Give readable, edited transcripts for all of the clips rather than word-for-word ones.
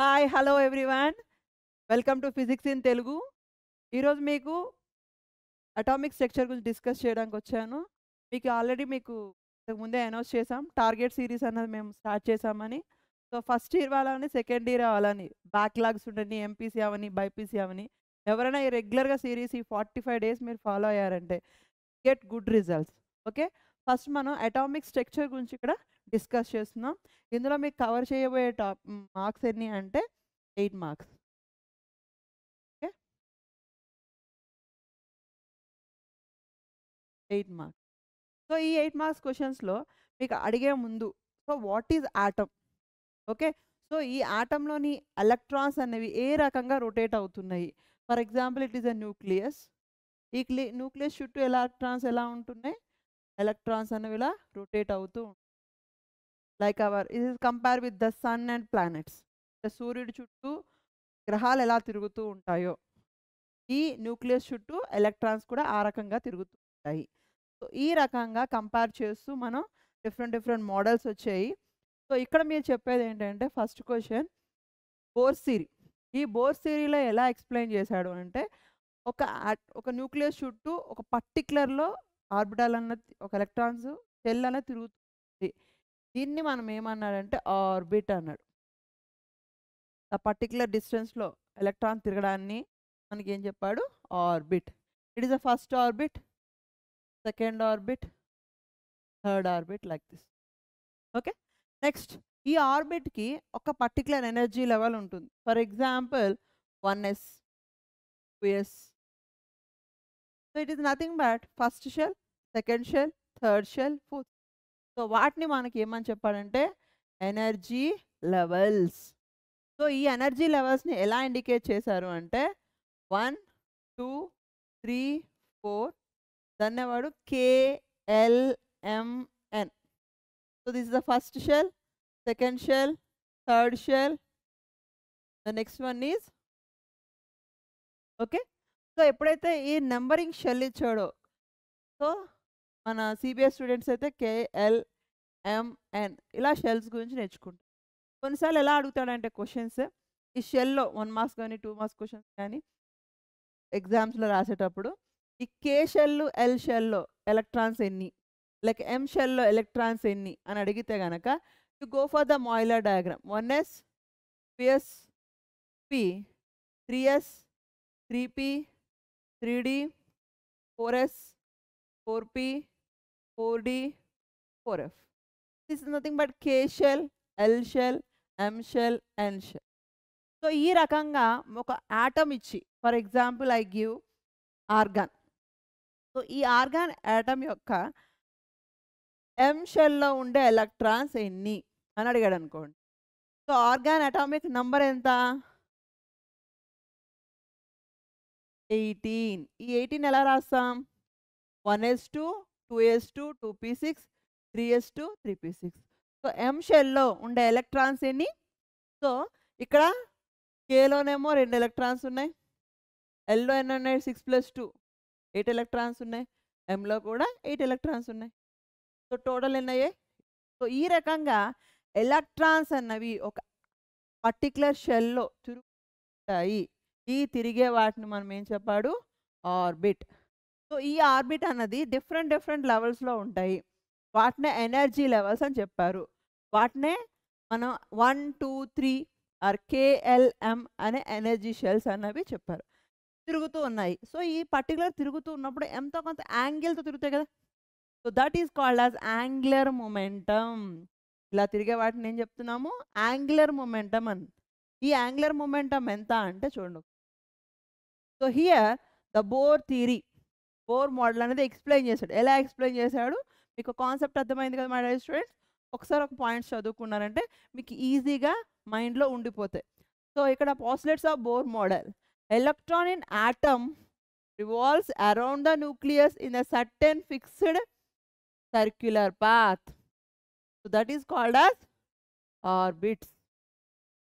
Hi hello everyone welcome to physics in Telugu. ఈరోజు మీకు atomic structure గురించి డిస్కస్ చేయడానికి వచ్చాను. మీకు ఇంతకుముందే అనౌన్స్ చేసాం, టార్గెట్ సిరీస్ అన్నది మేము స్టార్ట్ చేసామని. సో ఫస్ట్ ఇయర్ వాళ్ళని, సెకండ్ ఇయర్ వాళ్ళని, బ్యాక్లాగ్స్ ఉండని, ఎంపీసీ అవని, బైపీసీ అవని, ఎవరైనా ఈ రెగ్యులర్గా సిరీస్ ఈ 45 డేస్ మీరు ఫాలో అయ్యారంటే get good results. Okay, first మనం అటామిక్ స్ట్రక్చర్ గురించి ఇక్కడ డిస్కస్ చేస్తున్నాం. ఇందులో మీకు కవర్ చేయబోయే మార్క్స్ ఎన్ని అంటే 8 మార్క్స్. Okay, 8 marks. సో ఈ 8 మార్క్స్ క్వశ్చన్స్లో మీకు అడిగే ముందు, so what is atom? Okay, so ఈ ఆటంలోని ఎలక్ట్రాన్స్ అనేవి ఏ రకంగా రొటేట్ అవుతున్నాయి? For example it is a nucleus. ఈ న్యూక్లియస్ చుట్టూ ఎలక్ట్రాన్స్ ఎలా ఉంటున్నాయి? ఎలక్ట్రాన్స్ అనేవి ఇలా రొటేట్ అవుతూ, like our it is compare with the sun and planets. సూర్యుడి చుట్టూ గ్రహాలు ఎలా తిరుగుతూ ఉంటాయో, ఈ న్యూక్లియస్ చుట్టూ ఎలక్ట్రాన్స్ కూడా ఆ రకంగా తిరుగుతూ ఉంటాయి. సో ఈ రకంగా కంపేర్ చేస్తూ మనం డిఫరెంట్ మోడల్స్ వచ్చాయి. సో ఇక్కడ మీరు చెప్పేది ఏంటంటే, ఫస్ట్ క్వశ్చన్ బోర్స్ థియరీ. ఈ బోర్స్ థియరీలో ఎలా ఎక్స్ప్లెయిన్ చేశాడు అంటే, ఒక న్యూక్లియస్ చుట్టూ ఒక పర్టికులర్లో ఆర్బిటాల్ అన్నది, ఒక ఎలక్ట్రాన్స్ సెల్ అనేది తిరుగుతుంది. దీన్ని మనం ఏమన్నాడంటే ఆర్బిట్ అన్నాడు. ఆ పర్టికులర్ డిస్టెన్స్లో ఎలక్ట్రాన్ తిరగడాన్ని మనకి ఏం చెప్పాడు? Orbit. It is the first orbit, second orbit, third orbit, like this. Okay, next ఈ ఆర్బిట్కి ఒక పర్టికులర్ ఎనర్జీ లెవెల్ ఉంటుంది. For example 1s, 2s. So it is nothing but first shell, second shell, third shell, fourth. So వాటిని మనకి ఏమని చెప్పాడంటే energy levels. So ఈ energy లెవెల్స్ని ఎలా ఇండికేట్ చేశారు అంటే 1, 2, 3, 4, దాన్నేవాడు KLMN. So this is the first shell, second shell, third shell, the next one is. Okay, so ఎప్పుడైతే ఈ నెంబరింగ్ షెల్ ఇచ్చాడో, సో మన సిబిఎస్ స్టూడెంట్స్ అయితే KLMN ఇలా షెల్స్ గురించి నేర్చుకుంటారు. కొన్నిసార్లు ఎలా అడుగుతాడంటే క్వశ్చన్స్, ఈ షెల్లో 1 మార్క్స్ కానీ 2 మార్క్స్ క్వశ్చన్స్ కానీ ఎగ్జామ్స్లో రాసేటప్పుడు, ఈ కే షెల్, ఎల్ షెల్లో ఎలక్ట్రాన్స్ ఎన్ని, లైక్ ఎం షెల్లో ఎలక్ట్రాన్స్ ఎన్ని అని అడిగితే కనుక you go for the Mollier diagram. 1s, 2s, p, 3s, 3p, 3d, 4s, 4p, 4d, 4f. This is nothing but K shell, L shell, M shell, N shell. So ఈ రకంగా ఒక atom ఇచ్చి, for example I give organ. So ఈ organ atom యొక్క ఎం షెల్లో ఉండే electrons ఎన్ని అని అడిగాడు అనుకోండి. సో ఆర్గాన్ అటామిక్ నంబర్ ఎంత? 18. ఈ 18 ఎలా రాస్తాం? 1s2, 2s2, 2p6, 3s2, 3p6. So ఎం షెల్లో ఉండే ఎలక్ట్రాన్స్ ఎన్ని? సో ఇక్కడ కేలోనేమో 2 ఎలక్ట్రాన్స్ ఉన్నాయి, ఎల్లో ఎన్ని ఉన్నాయి? 6 + 2, 8 ఎలక్ట్రాన్స్ ఉన్నాయి, ఎంలో కూడా 8 ఎలక్ట్రాన్స్ ఉన్నాయి. సో టోటల్ ఎన్ని అయ్యాయి? సో ఈ రకంగా ఎలక్ట్రాన్స్ అన్నవి ఒక పర్టికులర్ షెల్లో తిరుగుతాయి. ఈ తిరిగే వాటిని మనం ఏం చెప్పాడు? ఆర్బిట్. సో ఈ ఆర్బిట్ అన్నది డిఫరెంట్ లెవెల్స్లో ఉంటాయి. వాటినే ఎనర్జీ లెవెల్స్ అని చెప్పారు. వాటినే మనం 1, 2, 3 ఆర్ KLM అనే ఎనర్జీ షెల్స్ అన్నవి చెప్పారు. తిరుగుతూ ఉన్నాయి. సో ఈ పర్టికులర్ తిరుగుతూ ఉన్నప్పుడు ఎంతో కొంత యాంగిల్తో తిరుగుతాయి కదా. So that is called as angular momentum. ఇలా తిరిగే వాటిని ఏం చెప్తున్నాము? యాంగులర్ మొమెంటమ్ అని. ఈ యాంగులర్ మొమెంటమ్ ఎంత అంటే చూడండి. So here the bore theory, Bohr model అనేది ఎక్స్ప్లెయిన్ చేశాడు. ఎలా ఎక్స్ప్లెయిన్ చేశాడు? మీకు కాన్సెప్ట్ అర్థమైంది కదా మై డియర్ స్టూడెంట్స్? ఒకసారి ఒక పాయింట్స్ చదువుకున్నారంటే మీకు ఈజీగా మైండ్లో ఉండిపోతాయి. సో ఇక్కడ postulates of Bohr model. Electron in atom revolves around the nucleus in a certain fixed circular path. So that is called as orbits.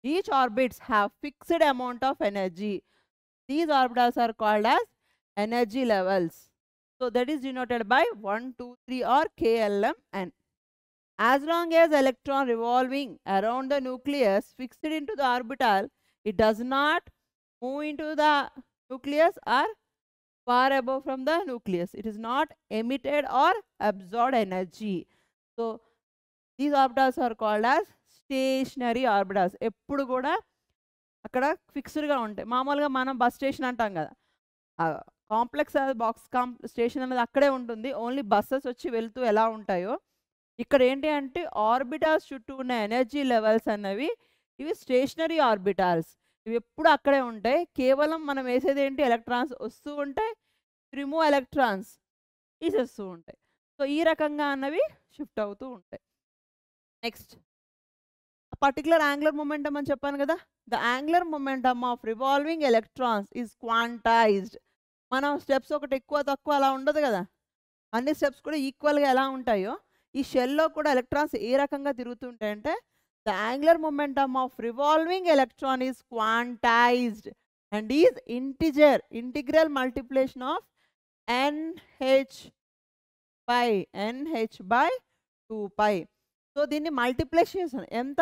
Each orbits have fixed amount of energy. These orbitals are called as energy levels. So that is denoted by 1, 2, 3 or KLMN. As long as electron revolving around the nucleus fixed into the orbital, it does not move into the nucleus or far above from the nucleus. It is not emitted or absorbed energy. So these orbitals are called as stationary orbitals. ఎప్పుడు కూడా అక్కడ ఫిక్స్డ్గా ఉంటాయి. మామూలుగా మనం bus station అంటాం కదా, complex box station అనేది అక్కడే ఉంటుంది. ఓన్లీ బస్సెస్ వచ్చి వెళ్తూ ఎలా ఉంటాయో ఇక్కడ ఏంటి అంటే ఆర్బిటాల్స్ చుట్టూ ఉన్న ఎనర్జీ లెవెల్స్ అన్నవి ఇవి స్టేషనరీ ఆర్బిటాల్స్. ఇవి ఎప్పుడు అక్కడే ఉంటాయి. కేవలం మనం వేసేది ఏంటి, ఎలక్ట్రాన్స్ వస్తూ ఉంటాయి, రిమూవ్ ఎలక్ట్రాన్స్ తీసేస్తూ ఉంటాయి. సో ఈ రకంగా అన్నవి షిఫ్ట్ అవుతూ ఉంటాయి. నెక్స్ట్ పర్టికులర్ యాంగులర్ మొమెంటమ్ అని చెప్పాను కదా, the angular momentum of revolving electrons is quantised. మనం స్టెప్స్ ఒకటి ఎక్కువ తక్కువ అలా ఉండదు కదా, అన్ని స్టెప్స్ కూడా ఈక్వల్గా ఎలా ఉంటాయో ఈ షెల్లో కూడా ఎలక్ట్రాన్స్ ఏ రకంగా తిరుగుతుంటాయంటే the angular momentum of revolving electron is quantized and is integral multiplication of NH/2π. So దీన్ని మల్టిప్లై చేశాను. ఎంత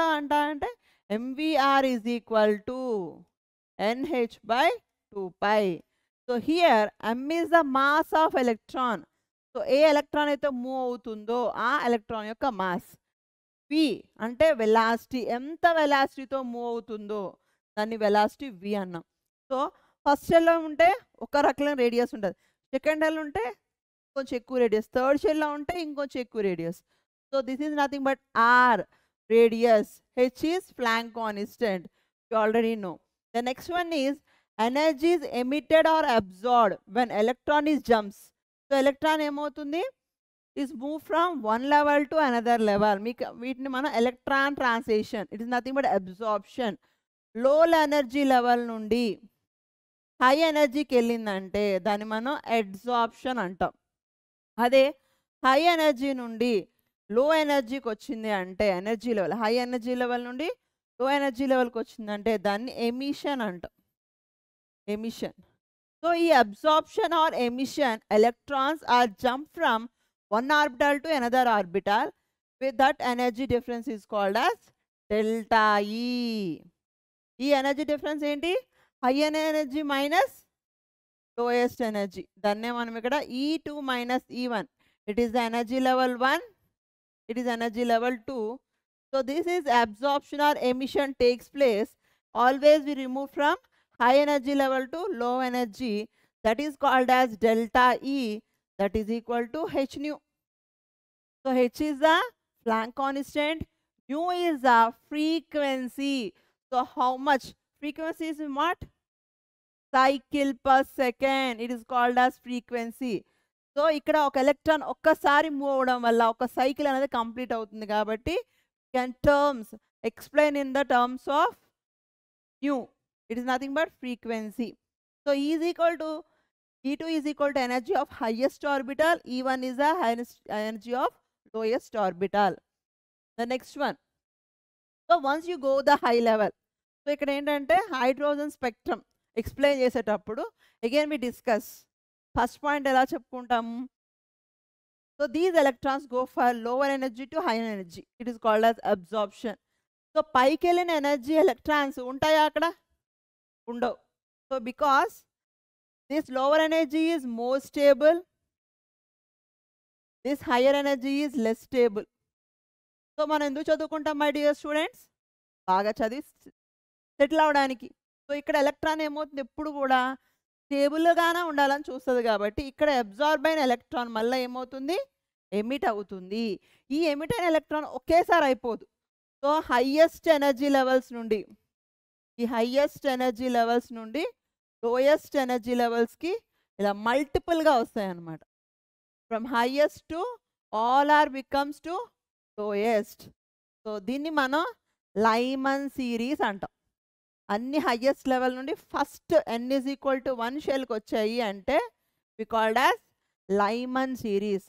అంటే MVR is equal to NH/2π. So here M is the mass of electron. So ఏ electron అయితే move అవుతుందో ఆ electron యొక్క mass. V అంటే వెలాసిటీ, ఎంత వెలాసిటీతో మూవ్ అవుతుందో దాన్ని వెలాసిటీ V అన్నాం. సో ఫస్ట్ షెల్లో ఉంటే ఒక రకమైన రేడియస్ ఉంటుంది, సెకండ్ షెల్ ఉంటే కొంచెం ఎక్కువ రేడియస్, థర్డ్ షెల్లో ఉంటే ఇంకొంచెం ఎక్కువ radius. So this is nothing but R radius, H is Planck constant, you already know. The next one is energy is emitted or absorbed when electron is jumps. So electron ఏమవుతుంది, is moved from one level to another level. వీటిని మనం electron translation, it is nothing but absorption. లో energy level నుండి high ఎనర్జీకి వెళ్ళిందంటే దాన్ని మనం absorption అంటాం. అదే హై ఎనర్జీ నుండి లో ఎనర్జీకి వచ్చింది అంటే energy level, high energy level నుండి లో ఎనర్జీ లెవెల్కి వచ్చిందంటే దాన్ని ఎమిషన్ అంటాం, ఎమిషన్. సో ఈ absorption or emission, electrons are jump from one orbital to another orbital with that energy difference is called as delta E. ఈ energy difference ఏంటి, hire energy minus lowest energy. దాన్నే మనం ఇక్కడ E2 minus E1. It is the energy level 1, it is energy level 2. So this is absorption or emission takes place. Always we remove from high energy level to low energy. That is called as delta E. That is equal to h nu. So h is the Planck constant, nu is the frequency. So how much frequency is in what? Cycle per second. It is called as frequency. So ఇక్కడ ఒక electron ఒక్కసారి move అవ్వడం వల్ల ఒక cycle అనేది complete అవుతుంది కాబట్టి can terms explain in the terms of new. It is nothing but frequency. So is equal to E2 is equal to energy of highest orbital, E1 is the energy of lowest orbital. The next one. So once you go the high level, so ఇక్కడ ఏంటంటే hydrogen spectrum explain చేసేటప్పుడు again we discuss. First point ఎలా చెప్పుకుంటాము, so these electrons go for lower energy to higher energy, it is called as absorption. So పైకి వెళ్ళిన energy electrons ఉంటాయా అక్కడ, ఉండవు. So because this lower energy is more stable, this higher energy is less stable. So మనం ఎందుకు చదువుకుంటాం my dear students, బాగా చదివి సెటిల్ అవడానికి. సో ఇక్కడ ఎలక్ట్రాన్ ఏమవుతుంది, ఎప్పుడు కూడా స్టేబుల్గానే ఉండాలని చూస్తుంది కాబట్టి ఇక్కడ అబ్జార్బ్ అయిన ఎలక్ట్రాన్ మళ్ళీ ఏమవుతుంది, ఎమిట్ అవుతుంది. ఈ ఎమిట్ అయిన ఎలక్ట్రాన్ ఒకేసారి అయిపోదు. సో హైయెస్ట్ ఎనర్జీ లెవెల్స్ నుండి, ఈ హైయెస్ట్ ఎనర్జీ లెవెల్స్ నుండి లోయెస్ట్ ఎనర్జీ లెవెల్స్కి ఇలా మల్టిపుల్గా వస్తాయి అన్నమాట. From highest to all or becomes to lowest. So దీన్ని మనం లైమన్ సిరీస్ అంటాం. అన్ని హైయెస్ట్ లెవెల్ నుండి first n is equal to 1 షెల్కి వచ్చాయి అంటే we called as Lyman series.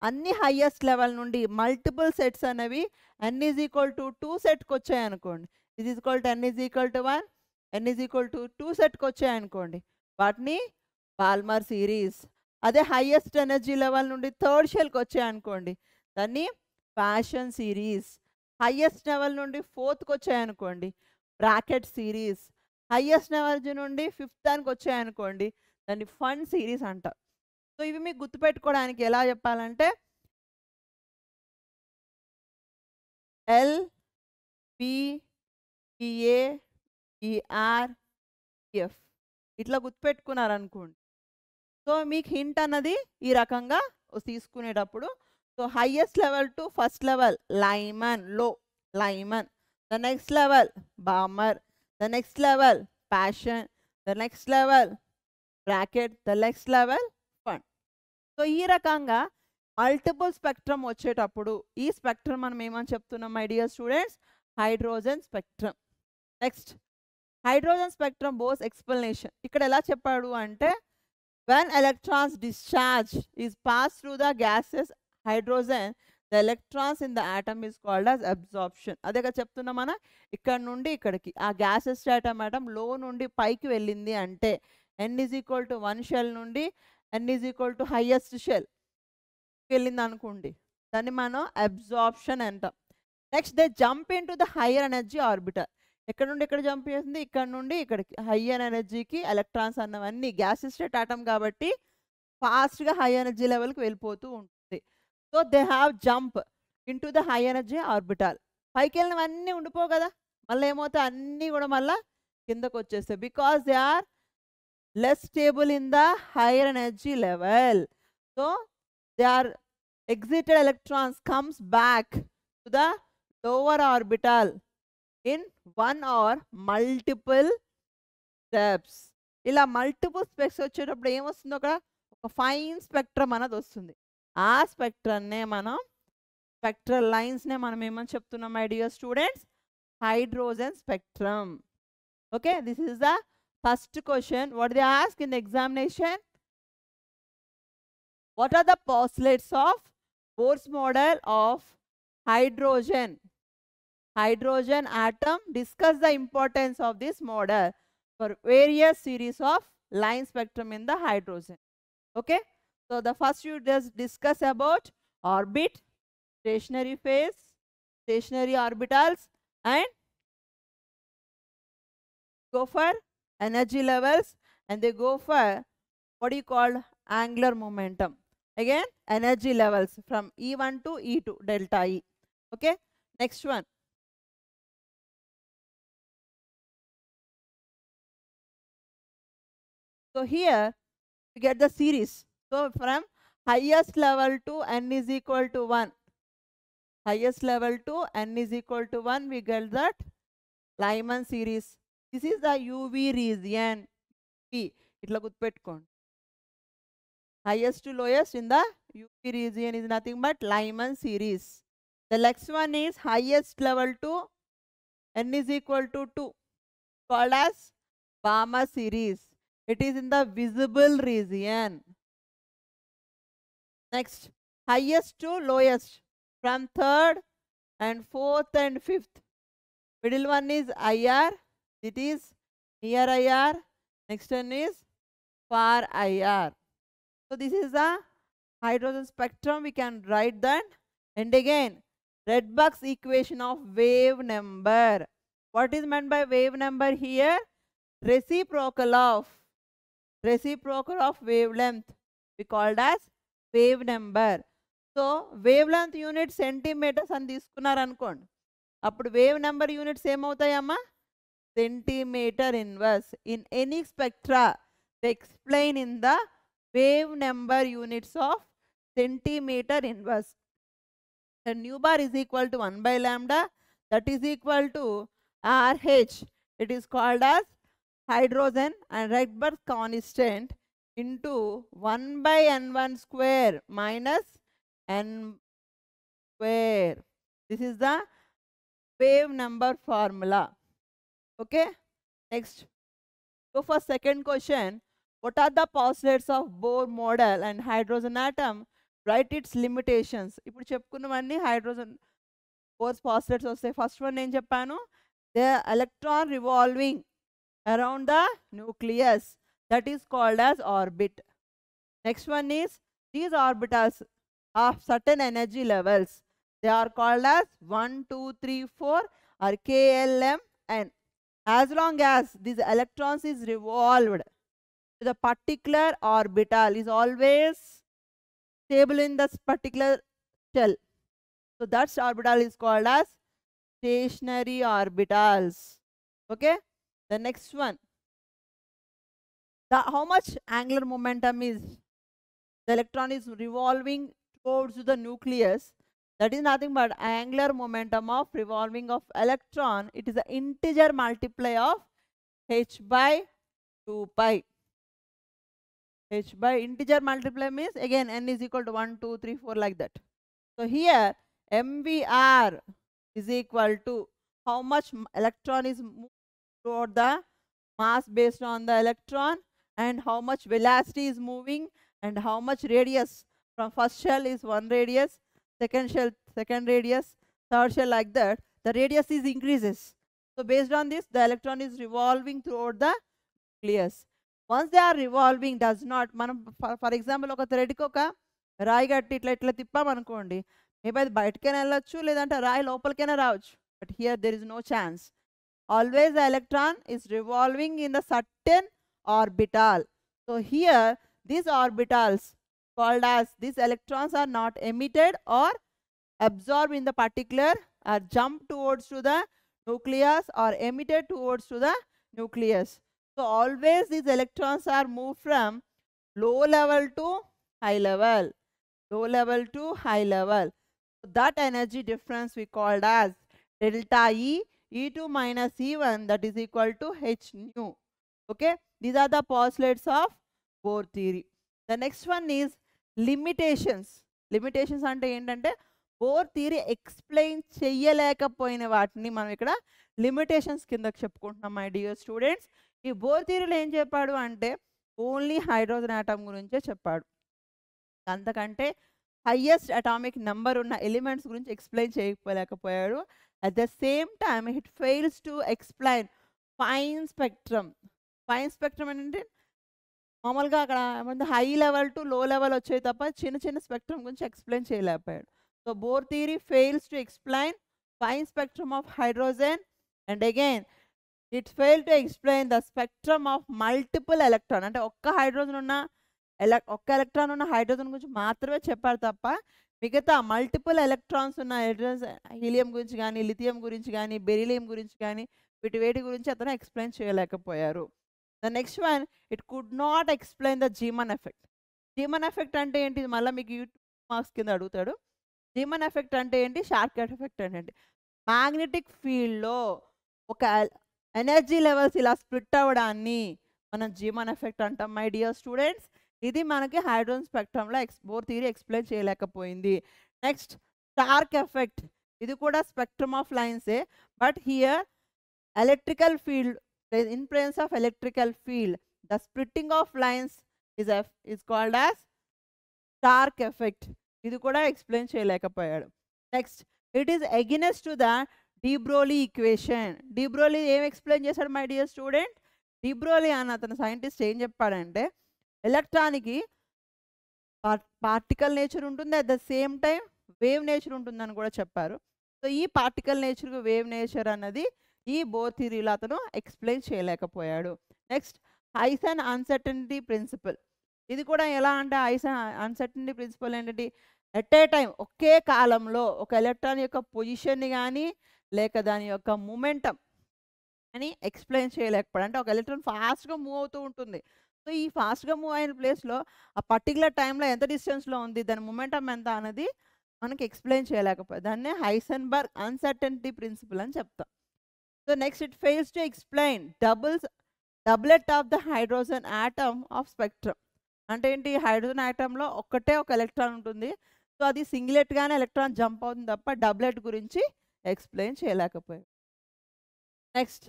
అన్ని హైయెస్ట్ లెవెల్ నుండి మల్టిపుల్ సెట్స్ అనేవి n is equal to 2 సెట్కి వచ్చాయి అనుకోండి, ఇది is equal to n is equal to 1, n is equal to 2 సెట్కి వచ్చాయి అనుకోండి, వాటిని పాల్మర్ సిరీస్. అదే హైయెస్ట్ ఎనర్జీ లెవెల్ నుండి థర్డ్ షెల్కి వచ్చాయి అనుకోండి, దాన్ని ఫ్యాషన్ సిరీస్. హైయెస్ట్ లెవెల్ నుండి ఫోర్త్కి వచ్చాయనుకోండి బ్రాకెట్ సిరీస్. హైయెస్ట్ లెవెల్ నుండి ఫిఫ్త్ దానికి వచ్చాయనుకోండి దాన్ని ఫండ్ సిరీస్ అంటారు. సో ఇవి మీకు గుర్తుపెట్టుకోవడానికి ఎలా చెప్పాలంటే L P PA ER F ఇట్లా గుర్తుపెట్టుకున్నారనుకోండి. సో మీకు హింట్ అన్నది ఈ రకంగా తీసుకునేటప్పుడు so highest level to first level Lyman లో Lyman, the next level Balmer, the next level Paschen, the next level Brackett, the next level Pfund. So ఈ రకంగా మల్టిపుల్ స్పెక్ట్రమ్ వచ్చేటప్పుడు ఈ స్పెక్ట్రమ్ మనం ఏమని చెప్తున్నాం my dear students? Hydrogen spectrum. Next hydrogen spectrum Bohr's explanation. ఇక్కడ ఎలా చెప్పాడు అంటే when electrons discharge is passed through the gases hydrogen, the electrons in the atom is called as absorption. అదేగా చెప్తున్నా మన ఇక్కడ నుండి ఇక్కడికి ఆ గ్యాసెస్ ఆటమ్ లో నుండి పైకి వెళ్ళింది అంటే n is equal to 1 shell నుండి n is equal to highest shell వెళ్ళింది అనుకోండి దాన్ని మనం అబ్జార్ప్షన్ అంటాం. Next they jump into the higher energy orbital. ఎక్కడ నుండి ఎక్కడ జంప్ చేస్తుంది? ఇక్కడ నుండి ఇక్కడికి హైయర్ ఎనర్జీకి ఎలక్ట్రాన్స్ అన్నవన్నీ గ్యాసెస్ స్టేట్ ఆటమ్ కాబట్టి ఫాస్ట్గా హై ఎనర్జీ లెవెల్కి వెళ్ళిపోతూ ఉంటుంది. So they have jump into the high energy orbital. పైకి వెళ్ళినవన్నీ ఉండిపో కదా, మళ్ళీ ఏమవుతాయి అన్నీ కూడా మళ్ళీ కిందకు వచ్చేస్తాయి. Because they are less stable in the higher energy level. So they are excited electrons comes back to the lower orbital in one or multiple steps. ఇలా మల్టిపుల్ స్పెక్ట్స్ వచ్చేటప్పుడు ఏమొస్తుందో అక్కడ ఒక ఫైన్ స్పెక్ట్రమ్ అనేది వస్తుంది. ఆ స్పెక్ట్రమ్నే మనం స్పెక్ట్రల్ లైన్స్నే మనం ఏమని చెప్తున్నాం my dear students? Hydrogen spectrum. Okay, this is the first question. What they ask in the examination? What are the postulates of Bohr's model of hydrogen atom? Discuss the importance of this model for various series of line spectrum in the hydrogen. Okay, so the first you just discuss about orbit, stationary phase, stationary orbitals, and go for energy levels, and they go for what do you call angular momentum. Again energy levels from E1 to E2 delta E. Okay, next one. So here we get the series. So from highest level to n is equal to 1. Highest level to n is equal to 1, we get that Lyman series. This is the UV region. P. Itla gutpeట్టుకోండి. Highest to lowest in the UV region is nothing but Lyman series. The next one is highest level to n is equal to 2, called as Balmer series. It is in the visible region. Next, highest to lowest from third and fourth and fifth. Middle one is IR. It is near IR. Next one is far IR. So this is the hydrogen spectrum. We can write that. And again, Rydberg's equation of wave number. What is meant by wave number here? Reciprocal of wavelength, we called as wave number. So wavelength unit centimeters అని తీసుకున్నారు అనుకోండి, అప్పుడు wave number units ఏమవుతాయమ్మా? Centimetre inverse. In any spectra they explain in the wave number units of centimetre inverse. The nu bar is equal to 1 by lambda, that is equal to RH. It is called as hydrogen and Rydberg constant into 1 by n1 square minus n square. This is the wave number formula. Okay, next go for second question. What are the postulates of Bohr model and hydrogen atom? Write its limitations. ఇప్పుడు చెప్పుకున్నవన్నీ hydrogen Bohr's postulates వస్తాయి. First one ఏం చెప్పాను? The electron revolving around the nucleus, that is called as orbit. Next one is these orbitals of certain energy levels, They are called as 1, 2, 3, 4 or KLMN. As long as these electrons is revolved to the particular orbital, is always stable in this particular shell. So that orbital is called as stationary orbitals. Okay. The next one, how much angular momentum is the electron is revolving towards the nucleus. That is nothing but angular momentum of revolving of electron. It is an integer multiply of h by 2 pi. H by integer multiply means again n is equal to 1, 2, 3, 4 like that. So here MVR is equal to how much electron is moved toward the mass based on the electron, and how much velocity is moving, and how much radius. From first shell is 1 radius, second shell second radius, third shell like that. The radius is increases. So based on this, the electron is revolving toward the nucleus. Once they are revolving, does not, మనం for example ఒక థ్రెడ్కి ఒక రాయి కట్టి ఇట్లా ఇట్లా తిప్పామనుకోండి, maybe అది బయటకైనా వెళ్ళొచ్చు, లేదంటే రాయి లోపలికైనా రావచ్చు. But here there is no chance. Always the electron is revolving in the certain orbital. So here these orbitals called as, these electrons are not emitted or absorbed in the particular or jump towards to the nucleus or emitted towards to the nucleus. So always these electrons are moved from low level to high level, low level to high level. So that energy difference we called as delta E, E2 minus E1, that is equal to h nu. Okay, these are the postulates of Bohr theory. The next one is limitations. Limitations ante entante Bohr theory explain చెయ్యలేకపోయిన వాటిని మనం ఇక్కడ limitations కింద చెప్పుకుంటున్నాం my dear students. ఈ bore థియరీలో ఏం చెప్పాడు అంటే only hydrogen atom గురించే చెప్పాడు. అంతకంటే హైయెస్ట్ అటామిక్ నెంబర్ ఉన్న ఎలిమెంట్స్ గురించి ఎక్స్ప్లెయిన్ చేయలేకపోయాడు. At the same time it fails to explain fine spectrum. Fine spectrum ఏంటంటే మామూలుగా అక్కడ ఏమంటే హై లెవెల్ టు లో లెవెల్ వచ్చేవి తప్ప చిన్న చిన్న స్పెక్ట్రమ్ గురించి ఎక్స్ప్లెయిన్ చేయలేకపోయాడు. So bore theory fails to explain fine spectrum of hydrogen, and again it fail to explain the spectrum of multiple electron. అంటే ఒక్క హైడ్రోజన్ ఉన్న ఒక్క ఎలక్ట్రాన్ ఉన్న హైడ్రోజన్ గురించి మాత్రమే చెప్పారు తప్ప మిగతా మల్టిపుల్ ఎలక్ట్రాన్స్ ఉన్న హీలియం గురించి కానీ, లిథియం గురించి కానీ, బెరిలియం గురించి కానీ, వేటి గురించి అతను ఎక్స్ప్లెయిన్ చేయలేకపోయారు. The next one, it could not explain the Zeeman effect. Zeeman effect అంటే ఏంటి, మళ్ళీ మీకు యూట్యూబ్ మార్క్స్ కింద అడుగుతాడు. జీమన్ ఎఫెక్ట్ అంటే ఏంటి, షార్ట్కట్ ఎఫెక్ట్ అంటే ఏంటి. మ్యాగ్నెటిక్ ఫీల్డ్లో ఒక ఎనర్జీ లెవెల్స్ ఇలా స్ప్లిట్ అవ్వడాన్ని మనం జీమన్ ఎఫెక్ట్ అంటాం మై డియర్ స్టూడెంట్స్. ఇది మనకి హైడ్రోజన్ స్పెక్ట్రమ్లో బోర్ థియరీ ఎక్స్ప్లెయిన్ చేయలేకపోయింది. నెక్స్ట్ స్టార్క్ ఎఫెక్ట్, ఇది కూడా స్పెక్ట్రమ్ ఆఫ్ లైన్సే, but here electrical field, in presence of electrical field, the splitting of lines is called as Stark effect. ఇది కూడా ఎక్స్ప్లెయిన్ చేయలేకపోయాడు. Next, it is against to the de Broglie equation. De Broglie ఏం explain చేశాడు my dear student? De Broglie అన్న అతను scientist ఏం చెప్పాడంటే ఎలక్ట్రాన్కి పార్టికల్ నేచర్ ఉంటుంది, at the same time wave nature ఉంటుందని కూడా చెప్పారు. సో ఈ పార్టికల్ నేచర్ వేవ్ నేచర్ అన్నది ఈ బోర్ థియరీలో అతను ఎక్స్ప్లెయిన్ చేయలేకపోయాడు. నెక్స్ట్, ఐసన్ అన్సర్టనిటీ ప్రిన్సిపల్. ఇది కూడా ఎలా అంటే ఐసన్ అన్సర్టనిటీ ప్రిన్సిపల్ ఏంటంటే ఎట్ ఏ టైం ఒకే కాలంలో ఒక ఎలక్ట్రాన్ యొక్క పొజిషన్ని కానీ లేక దాని యొక్క మూమెంటం అని ఎక్స్ప్లెయిన్ చేయలేకపోయాడు. అంటే ఒక ఎలక్ట్రాన్ ఫాస్ట్గా మూవ్ అవుతూ ఉంటుంది. సో ఈ ఫాస్ట్గా మూవ్ అయిన ప్లేస్లో ఆ పర్టికులర్ టైంలో ఎంత డిస్టెన్స్లో ఉంది, దాని మూమెంటం ఎంత అనేది మనకి ఎక్స్ప్లెయిన్ చేయలేకపోయాడు. దాన్నే హైసెన్బర్గ్ అన్సర్టనిటీ ప్రిన్సిపల్ అని చెప్తాం. So next, it fails to explain doublet of the hydrogen atom of spectrum. అంటే ఏంటి, హైడ్రోజన్ ఆటంలో ఒక్కటే ఒక ఎలక్ట్రాన్ ఉంటుంది. సో అది సింగిలెట్గానే ఎలక్ట్రాన్ జంప్ అవుతుంది తప్ప డబ్లెట్ గురించి ఎక్స్ప్లెయిన్ చేయలేకపోయాడు. Next,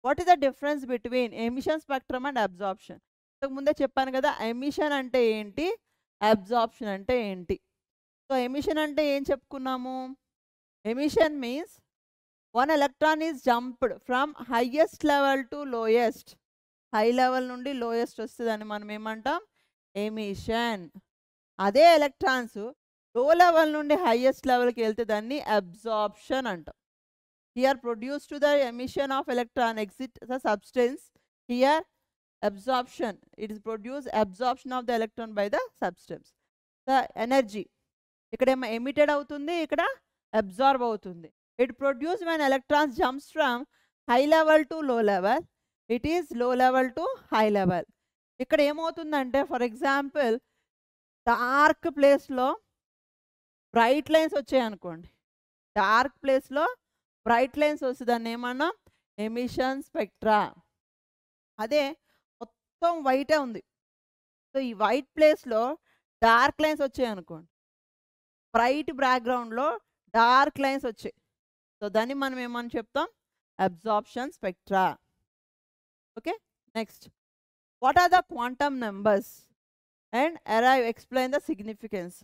what is the difference between emission spectrum and absorption? ఇంతకుముందే చెప్పాను కదా, ఎమిషన్ అంటే ఏంటి, అబ్జార్ప్షన్ అంటే ఏంటి. సో ఎమిషన్ అంటే ఏం చెప్పుకున్నాము, emission means one electron is jumped from highest level to lowest. High level నుండి లోయెస్ట్ వస్తుందని మనం ఏమంటాం, ఎమిషన్. అదే ఎలక్ట్రాన్స్ లో లెవెల్ నుండి హైయెస్ట్ లెవెల్కి వెళ్తే దాన్ని అబ్జార్ప్షన్ అంటాం. Here produce to the emission of electron exit the substance. Here absorption, it is produce absorption of the electron by the substance. The energy ఇక్కడేమో ఎమిటెడ్ అవుతుంది, ఇక్కడ అబ్జార్బ్ అవుతుంది. It produce when electrons jumps from high level to లో level, it is low level to high level. ఇక్కడ ఏమవుతుందంటే for example dark ప్లేస్లో bright lines వచ్చాయి అనుకోండి, డార్క్ ప్లేస్లో బ్రైట్ లైన్స్ వస్తే దాన్ని ఏమన్నా ఎమిషన్ స్పెక్ట్రా. అదే మొత్తం వైటే ఉంది, సో ఈ వైట్ ప్లేస్లో డార్క్ లైన్స్ వచ్చాయి అనుకోండి, బ్రైట్ బ్యాక్గ్రౌండ్లో డార్క్ లైన్స్ వచ్చాయి, సో దాన్ని మనం ఏమని చెప్తాం, absorption spectra. Okay, next what are the quantum numbers and arrive explain the significance.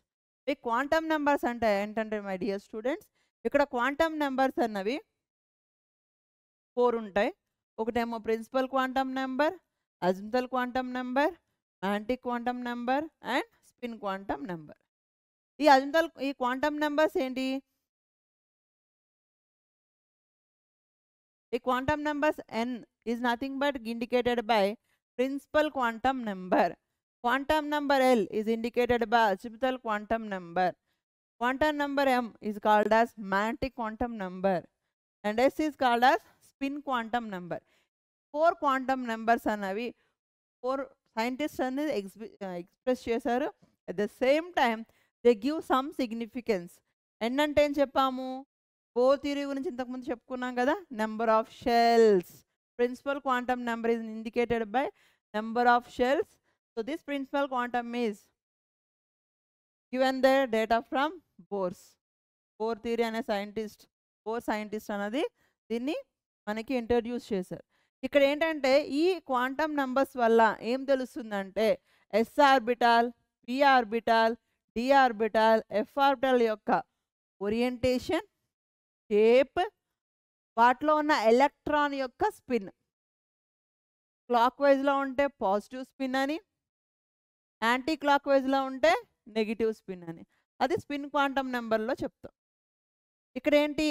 ఈ క్వాంటమ్ నెంబర్స్ అంటే ఏంటంటే మై డియర్ స్టూడెంట్స్, ఇక్కడ క్వాంటమ్ నెంబర్స్ అన్నవి 4 ఉంటాయి. ఒకటేమో principal quantum number, azimuthal quantum number, magnetic quantum number and spin quantum number. ఈ quantum numbers ఏంటి, ఈ quantum numbers n is nothing but indicated by principal quantum number. Quantum number L is indicated by azimuthal quantum number. Quantum number m is called as magnetic quantum number and s is called as spin quantum number. 4 quantum numbers అన్నవి 4 scientists అనేది express చేశారు. At the same time they give some significance. n అంటే ఏం చెప్పాము, bore theory గురించి ఇంతకుముందు చెప్పుకున్నాం కదా, number of shells. Principal quantum number is indicated by number of shells. So this principal quantum is given the data from Bohr's. Bohr theory అనే Bohr scientist అనేది దీన్ని మనకి ఇంట్రడ్యూస్ చేశారు. ఇక్కడ ఏంటంటే ఈ క్వాంటమ్ నెంబర్స్ వల్ల ఏం తెలుస్తుందంటే S orbital, P orbital, D orbital, F orbital యొక్క ఓరియంటేషన్, షేప్, వాటిలో ఉన్న ఎలక్ట్రాన్ యొక్క స్పిన్. క్లాక్ వైజ్లో ఉంటే పాజిటివ్ స్పిన్ అని, యాంటీ క్లాక్ వైజ్లో ఉంటే నెగిటివ్ స్పిన్ అని. అది స్పిన్ క్వాంటమ్ నెంబర్లో చెప్తాం. ఇక్కడ ఏంటి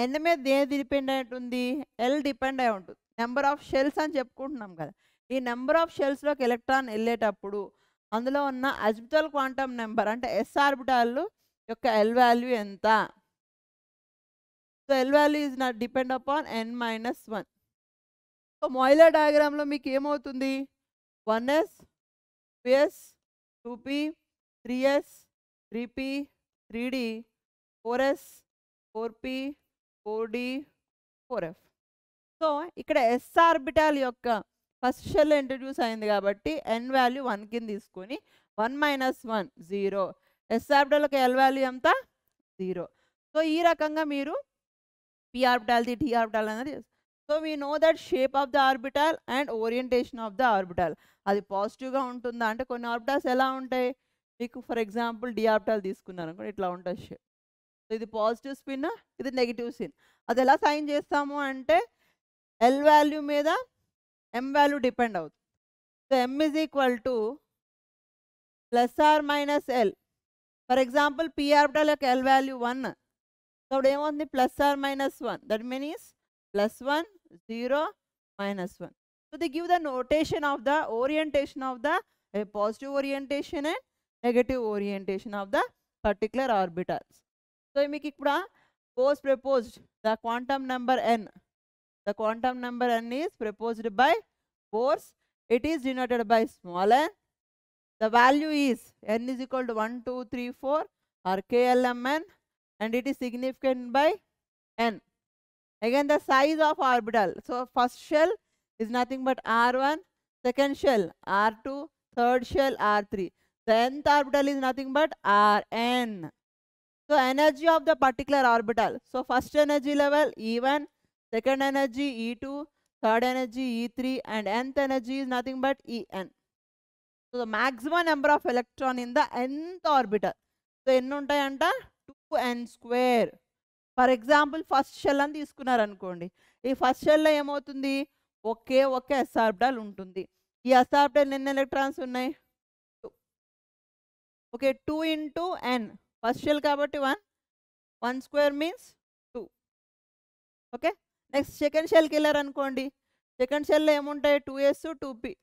ఎన్ మీద ఏది డిపెండ్ అయి ఉంటుంది, ఎల్ డిపెండ్ అయి ఉంటుంది. నెంబర్ ఆఫ్ షెల్స్ అని చెప్పుకుంటున్నాం కదా, ఈ నెంబర్ ఆఫ్ షెల్స్లోకి ఎలక్ట్రాన్ వెళ్ళేటప్పుడు అందులో ఉన్న అజిముథల్ క్వాంటమ్ నెంబర్ అంటే ఎస్ ఆర్బిటాల్ యొక్క ఎల్ వాల్యూ ఎంత. So L value is not depend upon n-1. So Moeller డయాగ్రామ్లో మీకు ఏమవుతుంది, 1s, 2s, 2p, 3s, 3p, 3d, 4s, 4p, 4d, 4f. So ఇక్కడ ఎస్ ఆర్బిటాల్ యొక్క ఫస్ట్ షెల్ ఇంట్రడ్యూస్ అయింది కాబట్టి n వాల్యూ 1 కింద తీసుకొని 1 - 1 0. ఎస్ ఆర్బిటాల్ యొక్క ఎల్ వాల్యూ ఎంత, 0. సో ఈ రకంగా మీరు p orbital, the d orbital అనేది. So we know that shape of the orbital and orientation of the orbital. అది పాజిటివ్గా ఉంటుందా అంటే కొన్ని ఆర్బిటాల్స్ ఎలా ఉంటాయి, మీకు ఫర్ ఎగ్జాంపుల్ డి ఆర్బిటాల్ తీసుకున్నారు అనుకోండి, ఇట్లా ఉంటుంది షేప్. సో ఇది పాజిటివ్ స్పిన్, ఇది నెగిటివ్ స్పిన్. అది ఎలా సైన్ చేస్తాము అంటే ఎల్ వాల్యూ మీద m వాల్యూ డిపెండ్ అవుతుంది. So m is equal to +or -l. For example p orbital యొక్క ఎల్ వాల్యూ 1, సో ఇప్పుడు ఏమవుతుంది +or -1, that means +1 0 -1. So they give the notation of the orientation of the positive orientation and negative orientation of the particular orbitals. So మీకు ఇప్పుడు Bose proposed the quantum number n. The quantum number n is proposed by Bose. It is denoted by small n. The value is n is equal to 1, 2, 3, 4 or KLMN, and it is significant by n. Again the size of orbital. So first shell is nothing but R1, second shell R2, third shell R3. The nth orbital is nothing but Rn. So energy of the particular orbital. So first energy level E1, second energy E2, third energy E3 and nth energy is nothing but En. So the maximum number of electron in the nth orbital. So ఎన్ని ఉంటాయంట 2n². For example first shell అని తీసుకున్నారు అనుకోండి, ఈ first షెల్లో ఏమవుతుంది ఒకే yes orbital ఉంటుంది. ఈ yes orbital ఎన్ని ఎలక్ట్రాన్స్ ఉన్నాయి, 2. ఓకే 2 × n ఫస్ట్ షెల్ కాబట్టి 1, 1 square means 2. Okay, next second షెల్కి వెళ్ళారనుకోండి, సెకండ్ షెల్లో ఏముంటాయి 2s 2p.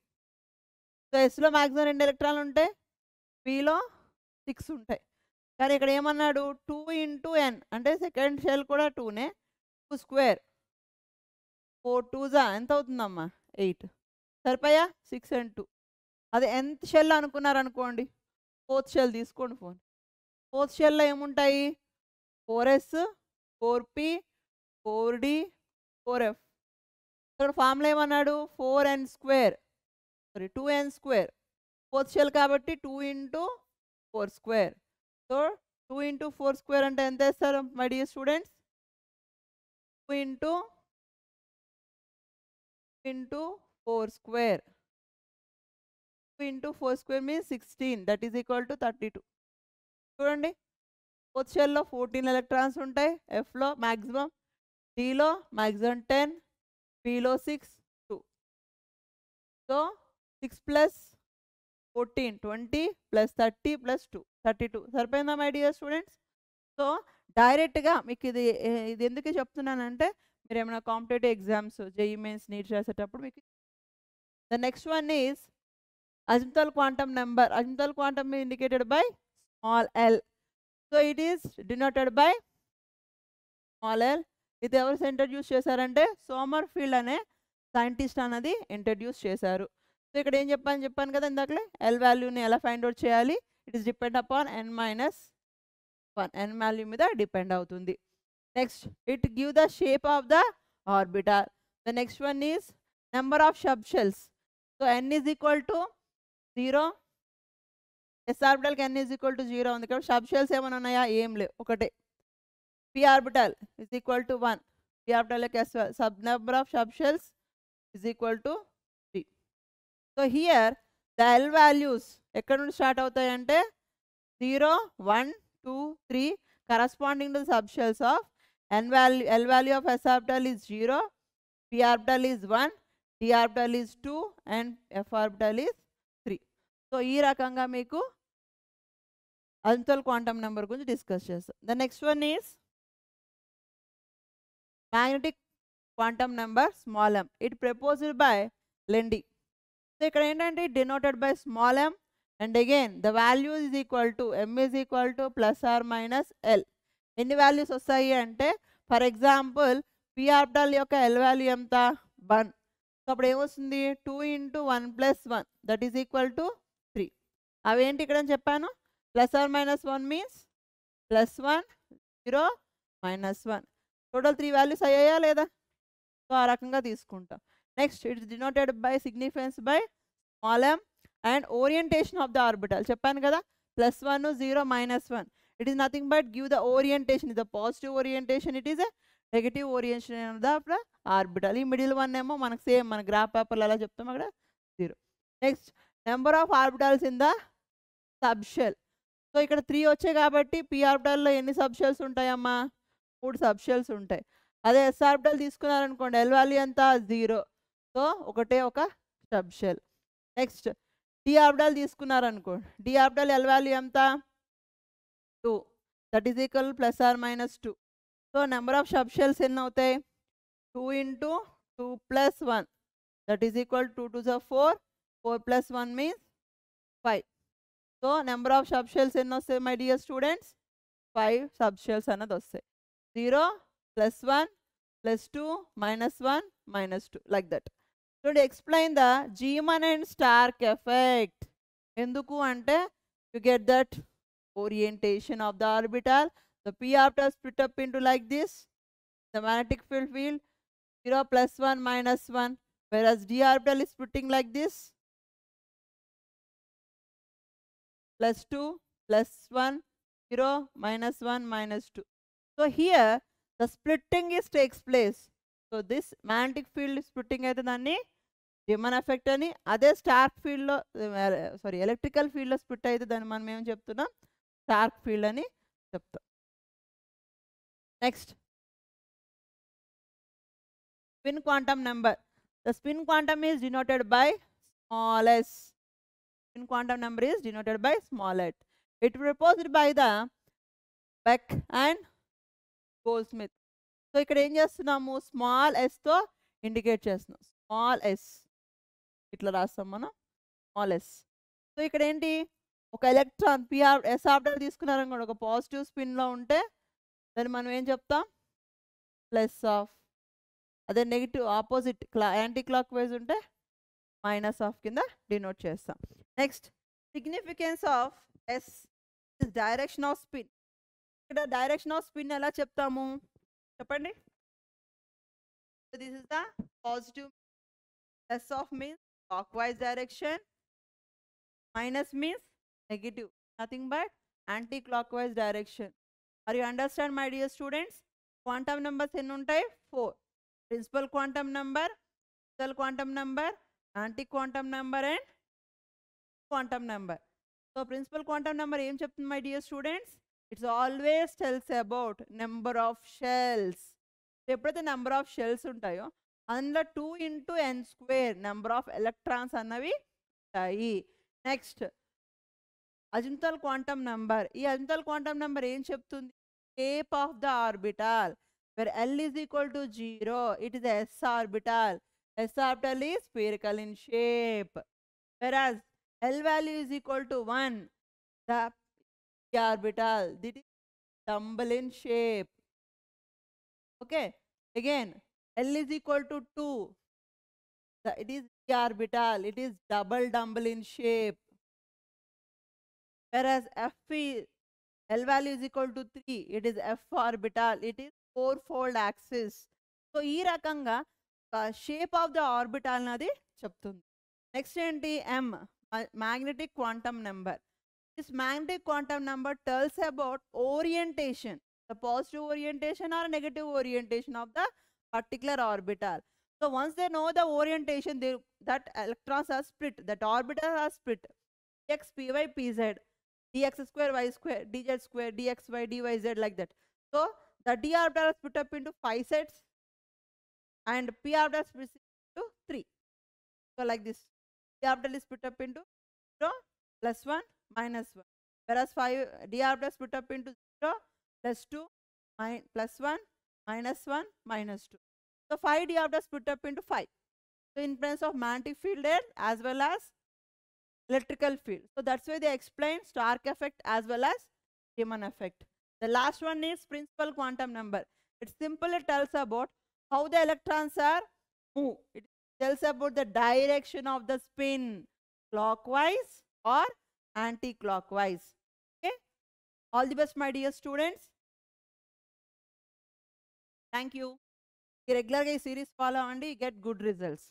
సో ఎస్లో మ్యాక్సిమం 2 ఎలక్ట్రాన్లు ఉంటాయి, పిలో 6 ఉంటాయి. కానీ ఇక్కడ ఏమన్నాడు 2 ఇంటూ n అంటే సెకండ్ షెల్ కూడా 2నే, 2 స్క్వేర్ 4 2 ఎంత అవుతుందమ్మా 8. సరిపోయా 6 and 2. అది ఎంత షెల్ అనుకున్నారనుకోండి, ఫోర్త్ షెల్ తీసుకోండి ఫోన్. ఫోర్త్ షెల్లో ఏముంటాయి 4s 4p 4d 4f. ఇక్కడ ఫార్ములా ఏమన్నాడు 4n square, sorry 2n square. Fourth shell కాబట్టి 2 into 4 square. So 2 into 4 square అంటే ఎంత వేస్తారు my dear students? 2 into 4 square. 2 into 4 square means 16, that is equal to 32. చూడండి, fourth షెల్లో 14 ఎలక్ట్రాన్స్ ఉంటాయి, ఎఫ్లో మ్యాక్సిమం, డిలో maximum 10, పిలో 6 2. So 6 plus 14 20 plus 30 plus 2 32. సరిపోయిందా మై డియర్ స్టూడెంట్స్? సో డైరెక్ట్గా మీకు ఇది ఎందుకు చెప్తున్నానంటే మీరు ఏమైనా competitive exams JEE mains neat రాసేటప్పుడు మీకు. The next one is azimuthal quantum number. Azimuthal quantum is indicated by small l. So it is denoted by small l. ఇది ఎవరు ఇంట్రడ్యూస్ చేశారంటే సోమర్ఫీల్డ్ అనే సైంటిస్ట్ అనేది ఇంట్రడ్యూస్ చేశారు. సో ఇక్కడ ఏం చెప్పాను కదా ఇందాకలే, ఎల్ వాల్యూని ఎలా ఫైండ్ అవుట్ చేయాలి, it is depend upon n-1, n value మీద డిపెండ్ అవుతుంది. Next it give the shape of the orbital. The next one is number of subshells. So n is equal to 0, S ఆర్బిటాల్కి n is equal to 0 ఉంది కాబట్టి sub shells ఏమైనా ఉన్నాయా, ఏం లేవు, ఒకటే. p orbital is equal to 1, p orbital యొక్క sub number of subshells is equal to 3. So here the l values ఎక్కడ నుండి స్టార్ట్ అవుతాయి అంటే 0 1 2 3 corresponding to the subshells of l value of s orbital is 0, p orbital is 1, d orbital is 2 and f orbital is 3. So ఈ రకంగా మీకు azimuthal quantum number గురించి discuss చేస్తాం. The next one is magnetic quantum number small m. It proposed by లెండి. So ఇక్కడ ఏంటంటే denoted by small m and again the value is equal to m is equal to plus or minus l. ఎన్ని values వస్తాయి అంటే for example p orbital యొక్క l value ఎంత 1. So అప్పుడు ఏమొస్తుంది 2 into 1 plus 1 that is equal to 3. అవేంటి ఇక్కడ చెప్పాను, plus or minus 1 means plus 1 0 minus 1. Total 3 values అయ్యాయా లేదా? సో ఆ రకంగా తీసుకుంటాం. Next it's denoted by significance by small m and orientation of the orbital. చెప్పాను కదా plus 1 0 minus 1. It is nothing but give the orientation. Is a positive orientation, it is a negative orientation of the orbital. ఈ middle one ఏమో మనకు same మన graph పేపర్లో అలా చెప్తాం అక్కడ 0. Next number of orbitals in the subshell. So ఇక్కడ 3 వచ్చాయి కాబట్టి p ఆర్బిటల్లో ఎన్ని సబ్ షెల్స్ ఉంటాయమ్మా, 3 సబ్ షెల్స్ ఉంటాయి. అదే s ఆర్బిటల్ తీసుకున్నారనుకోండి l వాల్యూ ఎంత 0, సో ఒకటే ఒక subshell. Next d orbital తీసుకున్నారనుకోండి, d ఆర్బిటల్ l వాల్యూ ఎంత 2, that is equal plus or minus 2. So number of subshells ఎన్ని అవుతాయి 2 into 2 plus 1 that is equal to 2 to the 4, 4 plus 1 means 5. So number of subshells ఎన్ని వస్తాయి my dear students, 5 subshells అన్నది వస్తాయి. 0 plus 1 plus 2 minus 1 minus 2 like that. So to explain the Zeeman and Stark effect, ఎందుకు అంటే you get that orientation of the orbital. The p orbital split up into like this, the magnetic field 0 plus 1 minus 1, whereas d orbital is splitting like this, plus 2 plus 1 0 minus 1 minus 2. So here the splitting is takes place. So this magnetic field splitting అయితే దాన్ని Zeeman effect అని, అదే Stark ఫీల్డ్లో sorry electrical ఫీల్డ్లో split అయితే దాన్ని మనం ఏం చెప్తున్నాం స్టార్క్ ఫీల్డ్ అని చెప్తాం. Next spin quantum number. The spin quantum is denoted by small s. Spin quantum number is denoted by small h. It proposed by the Beck and Goldsmith. So ఇక్కడ ఏం చేస్తున్నాము, స్మాల్ ఎస్తో indicate చేస్తున్నాం. Small S ఇట్లా రాస్తాం మనం, small yes. So ఇక్కడ ఏంటి, ఒక ఎలక్ట్రాన్ ఎస్ ఆర్బిటాల్ తీసుకున్నారని కూడా ఒక పాజిటివ్ స్పిన్లో ఉంటే దాన్ని మనం ఏం చెప్తాం, ప్లస్ ఆఫ్. అదే negative opposite anticlockwise ఉంటే మైనస్ ఆఫ్ కింద డినోట్ చేస్తాం. Next, significance of s is direction of spin. ఇక్కడ డైరెక్షన్ ఆఫ్ స్పిన్ ఎలా చెప్తాము చెప్పండి. This is the positive, plus half means clockwise direction, minus means negative, nothing but anti-clockwise direction. Are you understand, my dear students? Quantum numbers ఎన్ని ఉంటాయి, 4. Principal quantum number, special quantum number, anti-quantum number and quantum number. So principal quantum number ఏం చెప్తుంది my dear students? It's always tells about number of shells. ఎప్పుడైతే number of shells ఉంటాయో అందులో 2 into n² number of electrons అన్నవి ఉంటాయి. Next, azimuthal quantum number. ఈ azimuthal quantum number ఏం చెప్తుంది, shape of the orbital. where L is equal to 0, it is S orbital. S orbital is spherical in shape. Whereas L value is equal to 1, the P orbital, that is dumbbell in shape. Okay, again L is equal to 2, it is P orbital, it is double dumbbell in shape. Whereas L value is equal to 3, it is F orbital, it is 4-fold axis. So ఈ రకంగా shape of the orbital అనేది చెప్తుంది. Next ఏంటి, M, magnetic quantum number. This magnetic quantum number tells about orientation, the positive orientation or negative orientation of the particular orbital. So once they know the orientation, that electrons are split, that orbitals are split, x, py, pz, dx square, y square, dz square, dxy, dyz, like that. So the d orbital is split up into 5 sets and p orbital is split into 3. So like this, d orbital is split up into 0, plus 1, minus 1. Whereas d orbital is split up into 0, plus 2, plus 1, minus 1, minus 2. So 5 d orbital is split up into 5. So in presence of magnetic field there as well as electrical field. So that's why they explain Stark effect as well as Riemann effect. The last one is principal quantum number. It simply tells about how the electrons are move. It tells about the direction of the spin, clockwise or anti-clockwise. Okay, all the best, my dear students. Thank you. Regular series follow and you get good results.